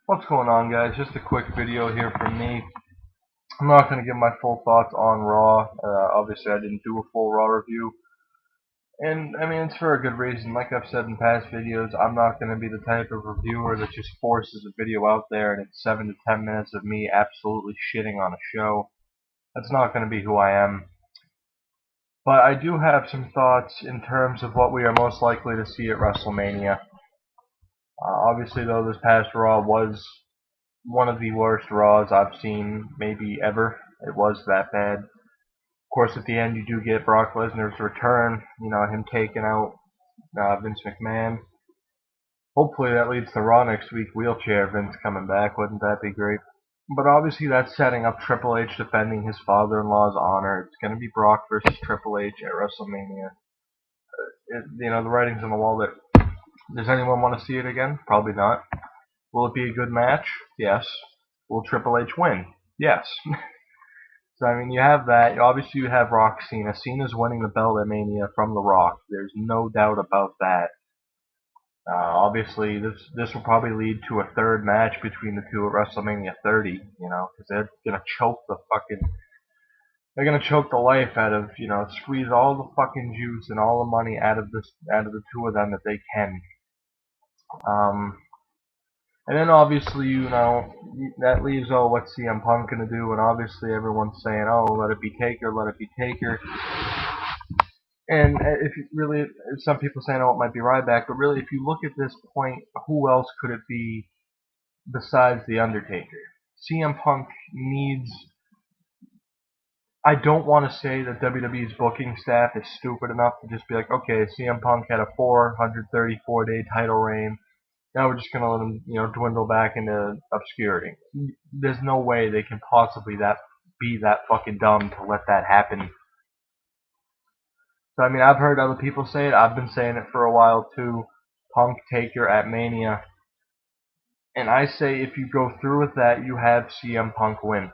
What's going on, guys? Just a quick video here from me. I'm not going to give my full thoughts on Raw. Obviously, I didn't do a full Raw review. And, I mean, it's for a good reason. Like I've said in past videos, I'm not going to be the type of reviewer that just forces a video out there and it's 7 to 10 minutes of me absolutely shitting on a show. That's not going to be who I am. But I do have some thoughts in terms of what we are most likely to see at WrestleMania. Obviously, though, this past Raw was one of the worst Raws I've seen maybe ever. It was that bad. Of course, at the end you do get Brock Lesnar's return, him taking out Vince McMahon. Hopefully that leads to Raw next week, wheelchair Vince coming back. Wouldn't that be great? But obviously that's setting up Triple H defending his father-in-law's honor. It's going to be Brock versus Triple H at WrestleMania. The writing's on the wall there. Does anyone want to see it again? Probably not. Will it be a good match? Yes. Will Triple H win? Yes. So, I mean, you have that. Obviously, you have Rock Cena. Cena's winning the belt at Mania from The Rock. There's no doubt about that. Obviously, this will probably lead to a third match between the two at WrestleMania 30, because they're going to choke they're going to choke the life out of, squeeze all the fucking juice and all the money out of the two of them that they can. And then obviously, that leaves, what's CM Punk going to do? And obviously everyone's saying, let it be Taker, let it be Taker. And some people saying, it might be Ryback. But really, if you look at this point, who else could it be besides The Undertaker? CM Punk needs... I don't want to say that WWE's booking staff is stupid enough to just be like, okay, CM Punk had a 434-day title reign. Now we're just going to let him, dwindle back into obscurity. There's no way they can possibly be that fucking dumb to let that happen. So, I mean, I've heard other people say it. I've been saying it for a while, too. Punk Taker at Mania. And I say if you go through with that, you have CM Punk win.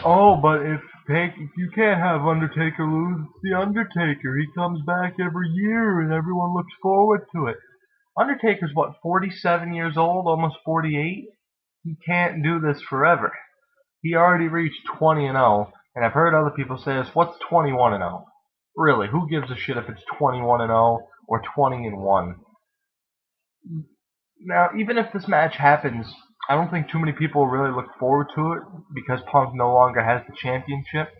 Oh, but if you can't have Undertaker lose, it's The Undertaker. He comes back every year and everyone looks forward to it. Undertaker's, 47 years old, almost 48? He can't do this forever. He already reached 20-0, and I've heard other people say this, what's 21-0? Really, who gives a shit if it's 21-0 or 20-1? Now, even if this match happens, I don't think too many people really look forward to it because Punk no longer has the championship.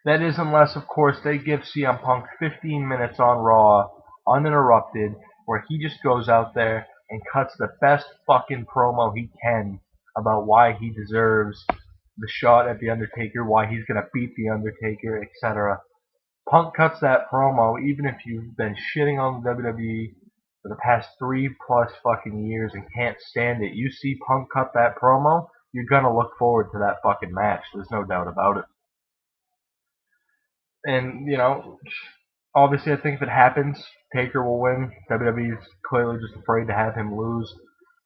That is unless, of course, they give CM Punk 15 minutes on Raw, uninterrupted, where he just goes out there and cuts the best fucking promo he can about why he deserves the shot at The Undertaker, why he's going to beat The Undertaker, etc. Punk cuts that promo even if you've been shitting on the WWE for the past 3+ fucking years and can't stand it. You see Punk cut that promo, you're going to look forward to that fucking match. There's no doubt about it. And, obviously I think if it happens, Taker will win. WWE's clearly just afraid to have him lose.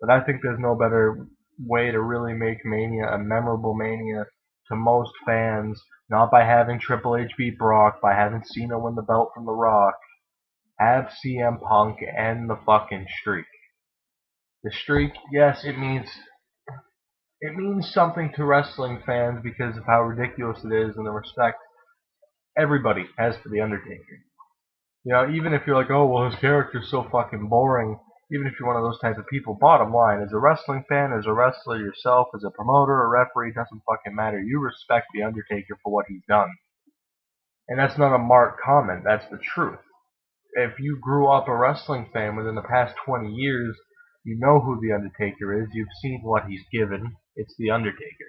But I think there's no better way to really make Mania a memorable Mania to most fans, not by having Triple H beat Brock, by having Cena win the belt from The Rock. Have CM Punk end the fucking streak. The streak, yes, it means something to wrestling fans because of how ridiculous it is and the respect everybody has for The Undertaker. Even if you're like, oh, well, his character's so fucking boring, even if you're one of those type of people, bottom line, as a wrestling fan, as a wrestler yourself, as a promoter, a referee, doesn't fucking matter. You respect The Undertaker for what he's done. And that's not a marked comment, that's the truth. If you grew up a wrestling fan within the past 20 years, you know who The Undertaker is, you've seen what he's given, it's The Undertaker.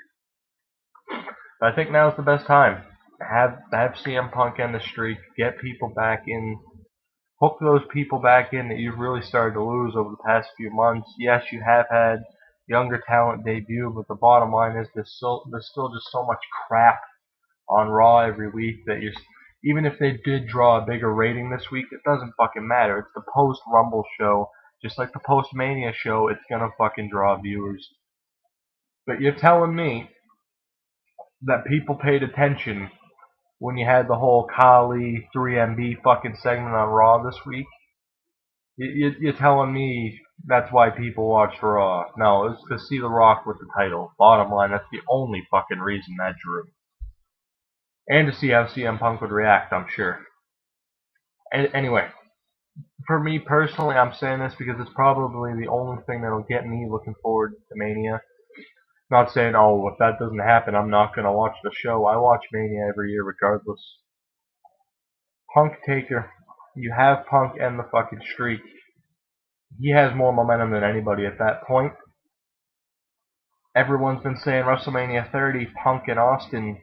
But I think now's the best time. Have CM Punk end the streak, get people back in, hook those people back in that you've really started to lose over the past few months. Yes, you have had younger talent debut, but the bottom line is there's still just so much crap on Raw every week that even if they did draw a bigger rating this week, it doesn't fucking matter. It's the post-Rumble show, just like the post-Mania show, it's gonna fucking draw viewers. But you're telling me that people paid attention when you had the whole Kali 3MB fucking segment on Raw this week? You're telling me that's why people watch Raw. No, it was to see The Rock with the title. Bottom line, that's the only fucking reason that drew. And to see how CM Punk would react, I'm sure. Anyway, for me personally, I'm saying this because it's probably the only thing that'll get me looking forward to Mania. Not saying, oh, if that doesn't happen, I'm not going to watch the show. I watch Mania every year regardless. Punk Taker. You have Punk end the fucking streak. He has more momentum than anybody at that point. Everyone's been saying WrestleMania 30, Punk and Austin.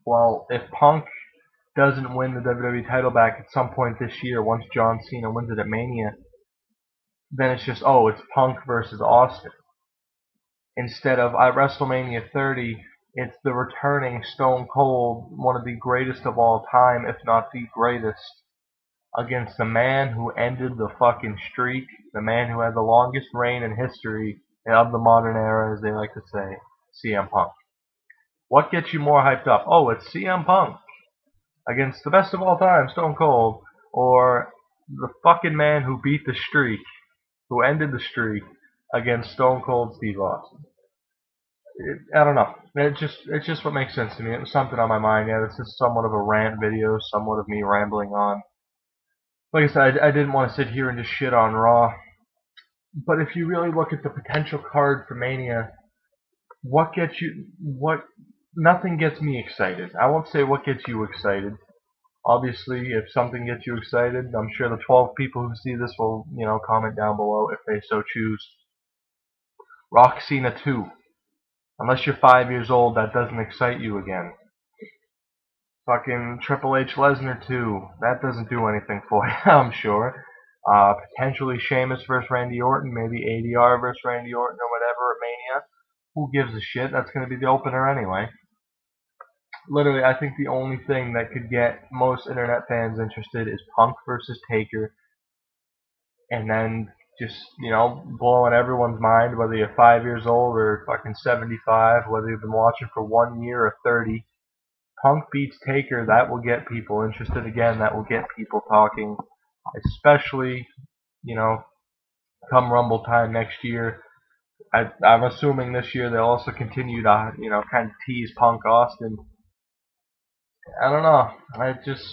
Well, if Punk doesn't win the WWE title back at some point this year, once John Cena wins it at Mania, then it's just, oh, it's Punk versus Austin. Instead of at WrestleMania 30, it's the returning Stone Cold, one of the greatest of all time, if not the greatest, against the man who ended the fucking streak, the man who had the longest reign in history of the modern era, as they like to say, CM Punk. What gets you more hyped up? Oh, it's CM Punk against the best of all time, Stone Cold, or the fucking man who beat the streak, who ended the streak, against Stone Cold Steve Austin. I don't know. It's just what makes sense to me. It was something on my mind. Yeah, this is somewhat of a rant video, somewhat of me rambling on. Like I said, I didn't want to sit here and just shit on Raw. But if you really look at the potential card for Mania, nothing gets me excited. I won't say what gets you excited. Obviously, if something gets you excited, I'm sure the 12 people who see this will, comment down below if they so choose. Rock Cena 2. Unless you're 5 years old, that doesn't excite you again. Fucking Triple H Lesnar 2. That doesn't do anything for you, I'm sure. Potentially Sheamus versus Randy Orton, maybe ADR versus Randy Orton or whatever at Mania. Who gives a shit? That's going to be the opener anyway. Literally, I think the only thing that could get most internet fans interested is Punk versus Taker. And then just, blowing everyone's mind, whether you're 5 years old or fucking 75, whether you've been watching for 1 year or 30. Punk beats Taker, that will get people interested again, that will get people talking, especially, come Rumble time next year. I'm assuming this year they'll also continue to, kind of tease Punk Austin. I don't know. It just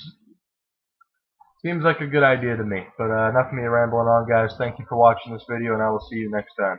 seems like a good idea to me. But enough of me rambling on, guys. Thank you for watching this video, and I will see you next time.